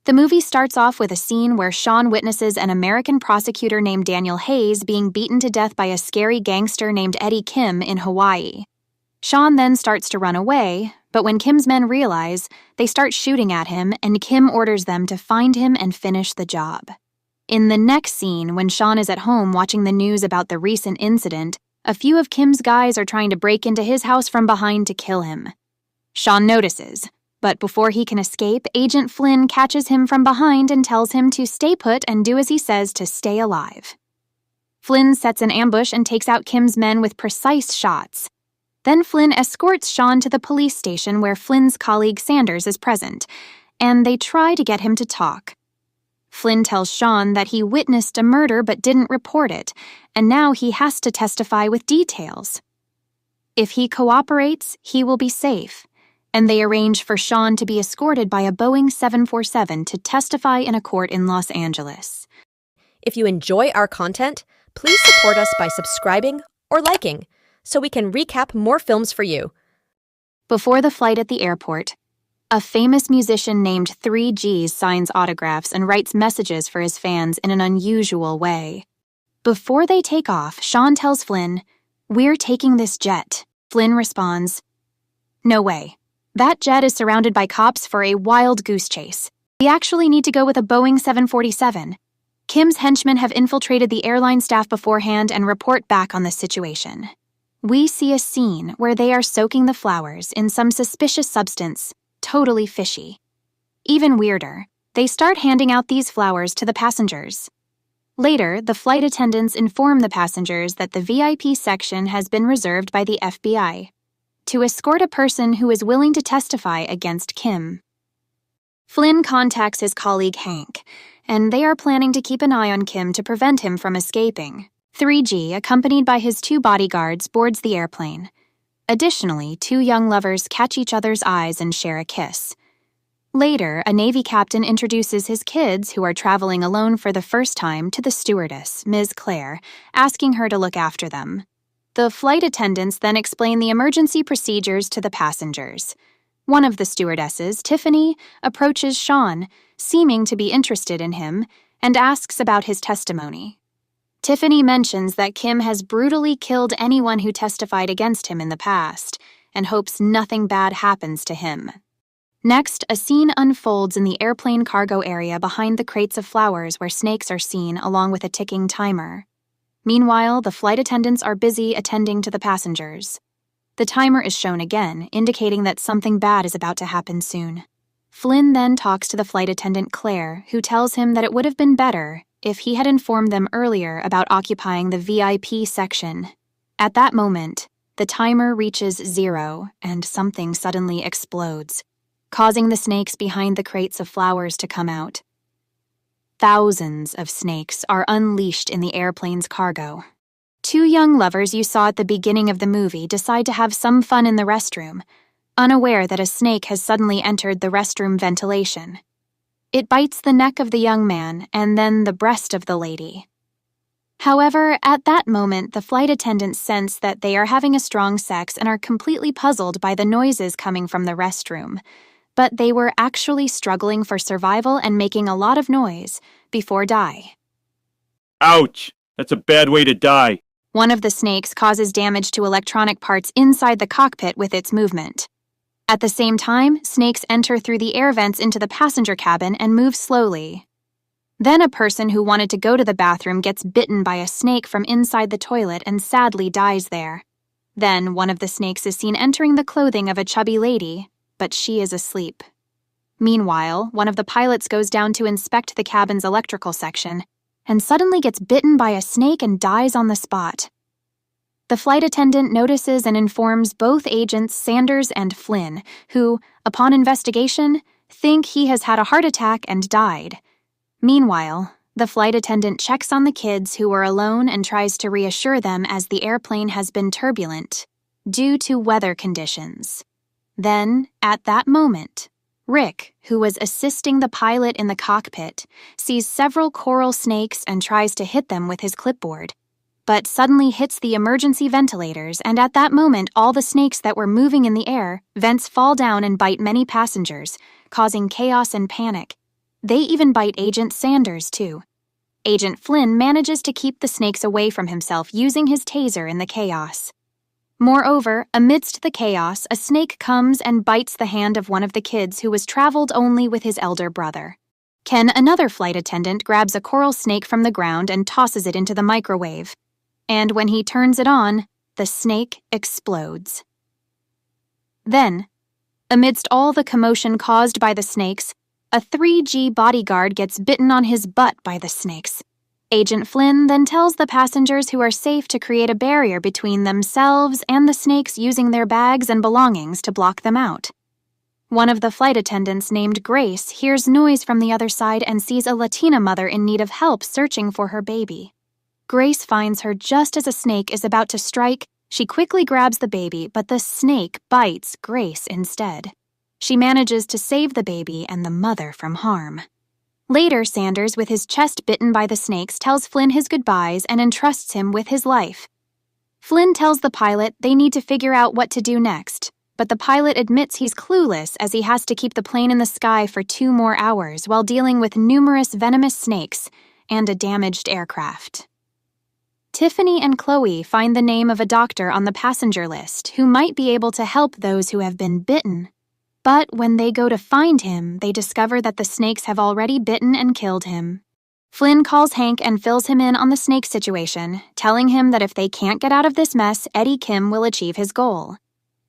The movie starts off with a scene where Sean witnesses an American prosecutor named Daniel Hayes being beaten to death by a scary gangster named Eddie Kim in Hawaii. Sean then starts to run away, but when Kim's men realize, they start shooting at him, and Kim orders them to find him and finish the job. In the next scene, when Sean is at home watching the news about the recent incident, a few of Kim's guys are trying to break into his house from behind to kill him. Sean notices, but before he can escape, Agent Flynn catches him from behind and tells him to stay put and do as he says to stay alive. Flynn sets an ambush and takes out Kim's men with precise shots. Then Flynn escorts Sean to the police station where Flynn's colleague Sanders is present, and they try to get him to talk. Flynn tells Sean that he witnessed a murder but didn't report it, and now he has to testify with details. If he cooperates, he will be safe, and they arrange for Sean to be escorted by a Boeing 747 to testify in a court in Los Angeles. If you enjoy our content, please support us by subscribing or liking, so we can recap more films for you. Before the flight at the airport, a famous musician named 3G signs autographs and writes messages for his fans in an unusual way. Before they take off, Sean tells Flynn, "We're taking this jet." Flynn responds, "No way. That jet is surrounded by cops for a wild goose chase. We actually need to go with a Boeing 747. Kim's henchmen have infiltrated the airline staff beforehand and report back on the situation." We see a scene where they are soaking the flowers in some suspicious substance, totally fishy. Even weirder, they start handing out these flowers to the passengers. Later, the flight attendants inform the passengers that the VIP section has been reserved by the FBI to escort a person who is willing to testify against Kim. Flynn contacts his colleague Hank, and they are planning to keep an eye on Kim to prevent him from escaping. 3G, accompanied by his 2 bodyguards, boards the airplane. Additionally, 2 young lovers catch each other's eyes and share a kiss. Later, a Navy captain introduces his kids, who are traveling alone for the first time, to the stewardess, Ms. Claire, asking her to look after them. The flight attendants then explain the emergency procedures to the passengers. One of the stewardesses, Tiffany, approaches Sean, seeming to be interested in him, and asks about his testimony. Tiffany mentions that Kim has brutally killed anyone who testified against him in the past, and hopes nothing bad happens to him. Next, a scene unfolds in the airplane cargo area behind the crates of flowers where snakes are seen along with a ticking timer. Meanwhile, the flight attendants are busy attending to the passengers. The timer is shown again, indicating that something bad is about to happen soon. Flynn then talks to the flight attendant Claire, who tells him that it would have been better if he had informed them earlier about occupying the VIP section. At that moment, the timer reaches 0 and something suddenly explodes, causing the snakes behind the crates of flowers to come out. Thousands of snakes are unleashed in the airplane's cargo. 2 young lovers you saw at the beginning of the movie decide to have some fun in the restroom, unaware that a snake has suddenly entered the restroom ventilation. It bites the neck of the young man and then the breast of the lady. However, at that moment, the flight attendants sense that they are having a strong sex and are completely puzzled by the noises coming from the restroom. But they were actually struggling for survival and making a lot of noise before die. Ouch! That's a bad way to die. One of the snakes causes damage to electronic parts inside the cockpit with its movement. At the same time, snakes enter through the air vents into the passenger cabin and move slowly. Then a person who wanted to go to the bathroom gets bitten by a snake from inside the toilet and sadly dies there. Then one of the snakes is seen entering the clothing of a chubby lady, but she is asleep. Meanwhile, one of the pilots goes down to inspect the cabin's electrical section and suddenly gets bitten by a snake and dies on the spot. The flight attendant notices and informs both agents Sanders and Flynn, who, upon investigation, think he has had a heart attack and died. Meanwhile, the flight attendant checks on the kids who are alone and tries to reassure them as the airplane has been turbulent due to weather conditions. Then, at that moment, Rick, who was assisting the pilot in the cockpit, sees several coral snakes and tries to hit them with his clipboard, but suddenly hits the emergency ventilators, and at that moment all the snakes that were moving in the air, vents fall down and bite many passengers, causing chaos and panic. They even bite Agent Sanders, too. Agent Flynn manages to keep the snakes away from himself using his taser in the chaos. Moreover, amidst the chaos, a snake comes and bites the hand of one of the kids who was traveled only with his elder brother. Ken, another flight attendant, grabs a coral snake from the ground and tosses it into the microwave. And when he turns it on, the snake explodes. Then, amidst all the commotion caused by the snakes, a 3G bodyguard gets bitten on his butt by the snakes. Agent Flynn then tells the passengers who are safe to create a barrier between themselves and the snakes using their bags and belongings to block them out. One of the flight attendants, named Grace, hears noise from the other side and sees a Latina mother in need of help searching for her baby. Grace finds her just as a snake is about to strike. She quickly grabs the baby, but the snake bites Grace instead. She manages to save the baby and the mother from harm. Later, Sanders, with his chest bitten by the snakes, tells Flynn his goodbyes and entrusts him with his life. Flynn tells the pilot they need to figure out what to do next, but the pilot admits he's clueless as he has to keep the plane in the sky for 2 more hours while dealing with numerous venomous snakes and a damaged aircraft. Tiffany and Chloe find the name of a doctor on the passenger list who might be able to help those who have been bitten. But when they go to find him, they discover that the snakes have already bitten and killed him. Flynn calls Hank and fills him in on the snake situation, telling him that if they can't get out of this mess, Eddie Kim will achieve his goal.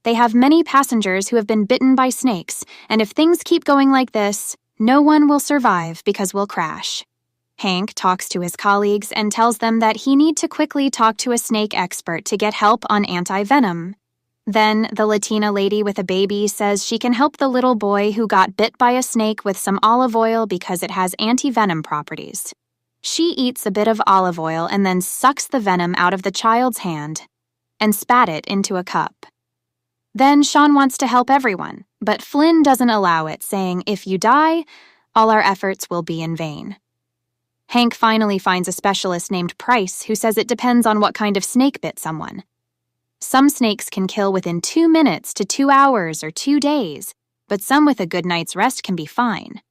They have many passengers who have been bitten by snakes, and if things keep going like this, no one will survive because we'll crash. Hank talks to his colleagues and tells them that he needs to quickly talk to a snake expert to get help on anti-venom. Then, the Latina lady with a baby says she can help the little boy who got bit by a snake with some olive oil because it has anti-venom properties. She eats a bit of olive oil and then sucks the venom out of the child's hand and spat it into a cup. Then Sean wants to help everyone, but Flynn doesn't allow it, saying, "If you die, all our efforts will be in vain." Hank finally finds a specialist named Price who says it depends on what kind of snake bit someone. Some snakes can kill within 2 minutes to 2 hours or 2 days, but some with a good night's rest can be fine.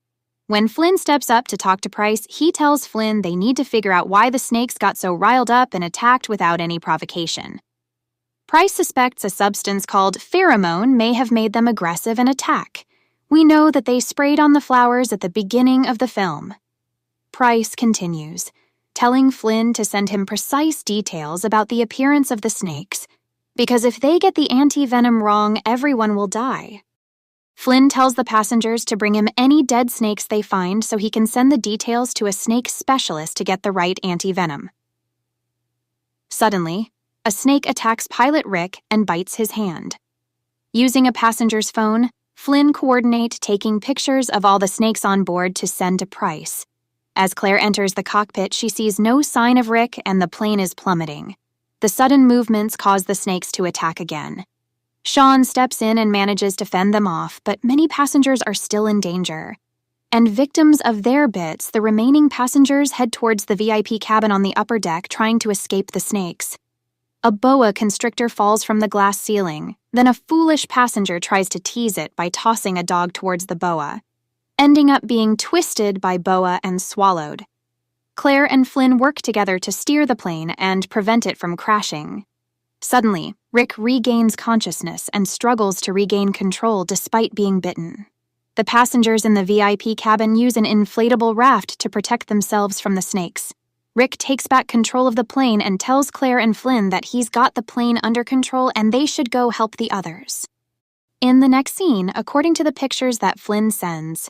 When Flynn steps up to talk to Price, he tells Flynn they need to figure out why the snakes got so riled up and attacked without any provocation. Price suspects a substance called pheromone may have made them aggressive and attack. We know that they sprayed on the flowers at the beginning of the film. Price continues, telling Flynn to send him precise details about the appearance of the snakes, because if they get the anti-venom wrong, everyone will die. Flynn tells the passengers to bring him any dead snakes they find so he can send the details to a snake specialist to get the right anti-venom. Suddenly, a snake attacks Pilot Rick and bites his hand. Using a passenger's phone, Flynn coordinates taking pictures of all the snakes on board to send to Price. As Claire enters the cockpit, she sees no sign of Rick and the plane is plummeting. The sudden movements cause the snakes to attack again. Sean steps in and manages to fend them off, but many passengers are still in danger. And victims of their bits, the remaining passengers head towards the VIP cabin on the upper deck trying to escape the snakes. A boa constrictor falls from the glass ceiling, then a foolish passenger tries to tease it by tossing a dog towards the boa, ending up being twisted by boa and swallowed. Claire and Flynn work together to steer the plane and prevent it from crashing. Suddenly, Rick regains consciousness and struggles to regain control despite being bitten. The passengers in the VIP cabin use an inflatable raft to protect themselves from the snakes. Rick takes back control of the plane and tells Claire and Flynn that he's got the plane under control and they should go help the others. In the next scene, according to the pictures that Flynn sends,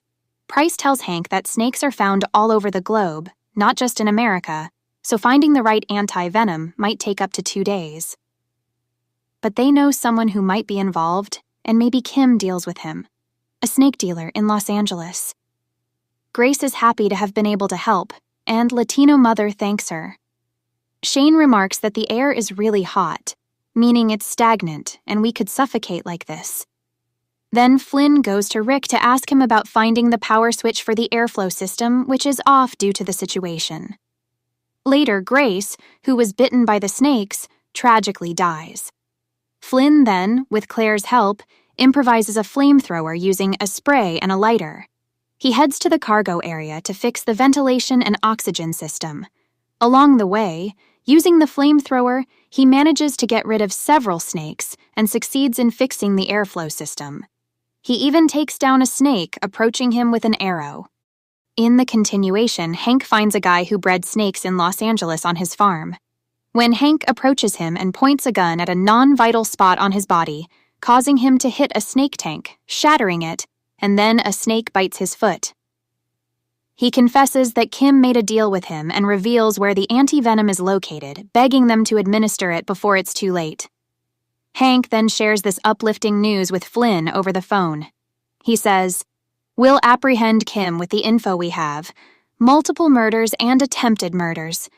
Price tells Hank that snakes are found all over the globe, not just in America, so finding the right anti-venom might take up to 2 days. But they know someone who might be involved, and maybe Kim deals with him, a snake dealer in Los Angeles. Grace is happy to have been able to help, and Latino mother thanks her. Shane remarks that the air is really hot, meaning it's stagnant and we could suffocate like this. Then Flynn goes to Rick to ask him about finding the power switch for the airflow system, which is off due to the situation. Later, Grace, who was bitten by the snakes, tragically dies. Flynn then, with Claire's help, improvises a flamethrower using a spray and a lighter. He heads to the cargo area to fix the ventilation and oxygen system. Along the way, using the flamethrower, he manages to get rid of several snakes and succeeds in fixing the airflow system. He even takes down a snake, approaching him with an arrow. In the continuation, Hank finds a guy who bred snakes in Los Angeles on his farm. When Hank approaches him and points a gun at a non-vital spot on his body, causing him to hit a snake tank, shattering it, and then a snake bites his foot. He confesses that Kim made a deal with him and reveals where the anti-venom is located, begging them to administer it before it's too late. Hank then shares this uplifting news with Flynn over the phone. He says, "We'll apprehend Kim with the info we have. Multiple murders and attempted murders.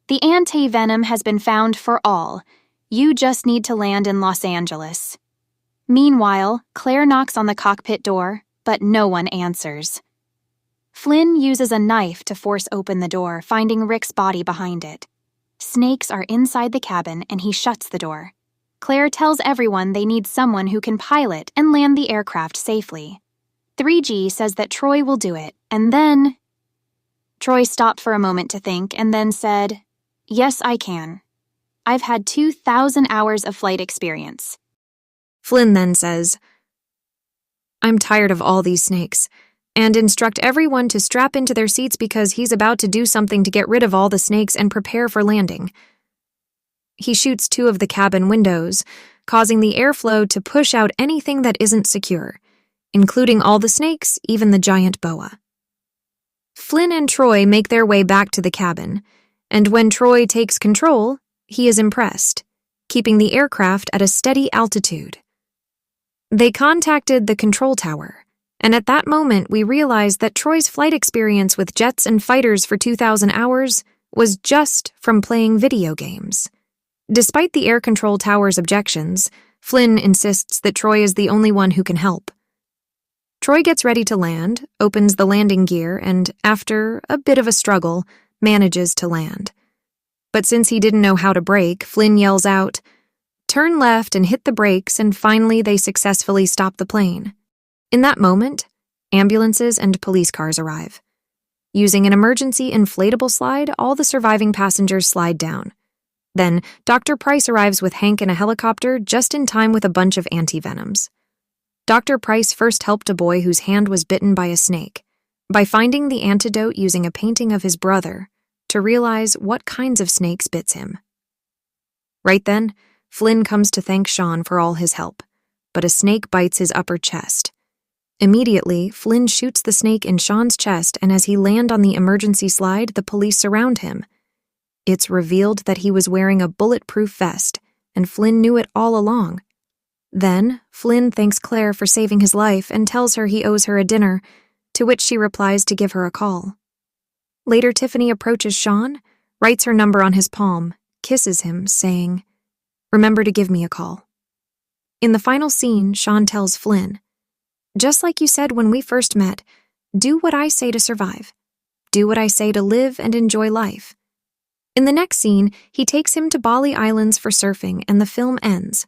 The anti-venom has been found for all. You just need to land in Los Angeles." Meanwhile, Claire knocks on the cockpit door, but no one answers. Flynn uses a knife to force open the door, finding Rick's body behind it. Snakes are inside the cabin, and he shuts the door. Claire tells everyone they need someone who can pilot and land the aircraft safely. 3G says that Troy will do it, and then... Troy stopped for a moment to think and then said, "Yes, I can. I've had 2,000 hours of flight experience." Flynn then says, "I'm tired of all these snakes, and instruct everyone to strap into their seats because he's about to do something to get rid of all the snakes and prepare for landing." He shoots 2 of the cabin windows, causing the airflow to push out anything that isn't secure, including all the snakes, even the giant boa. Flynn and Troy make their way back to the cabin, and when Troy takes control, he is impressed, keeping the aircraft at a steady altitude. They contacted the control tower, and at that moment we realized that Troy's flight experience with jets and fighters for 2,000 hours was just from playing video games. Despite the air control tower's objections, Flynn insists that Troy is the only one who can help. Troy gets ready to land, opens the landing gear, and, after a bit of a struggle, manages to land. But since he didn't know how to brake, Flynn yells out, "Turn left and hit the brakes," and finally they successfully stop the plane. In that moment, ambulances and police cars arrive. Using an emergency inflatable slide, all the surviving passengers slide down. Then, Dr. Price arrives with Hank in a helicopter just in time with a bunch of anti-venoms. Dr. Price first helped a boy whose hand was bitten by a snake by finding the antidote using a painting of his brother to realize what kinds of snakes bits him. Right then, Flynn comes to thank Sean for all his help, but a snake bites his upper chest. Immediately, Flynn shoots the snake in Sean's chest, and as he lands on the emergency slide, the police surround him. It's revealed that he was wearing a bulletproof vest, and Flynn knew it all along. Then, Flynn thanks Claire for saving his life and tells her he owes her a dinner, to which she replies to give her a call. Later, Tiffany approaches Sean, writes her number on his palm, kisses him, saying, "Remember to give me a call." In the final scene, Sean tells Flynn, "Just like you said when we first met, do what I say to survive. Do what I say to live and enjoy life." In the next scene, he takes him to Bali Islands for surfing, and the film ends.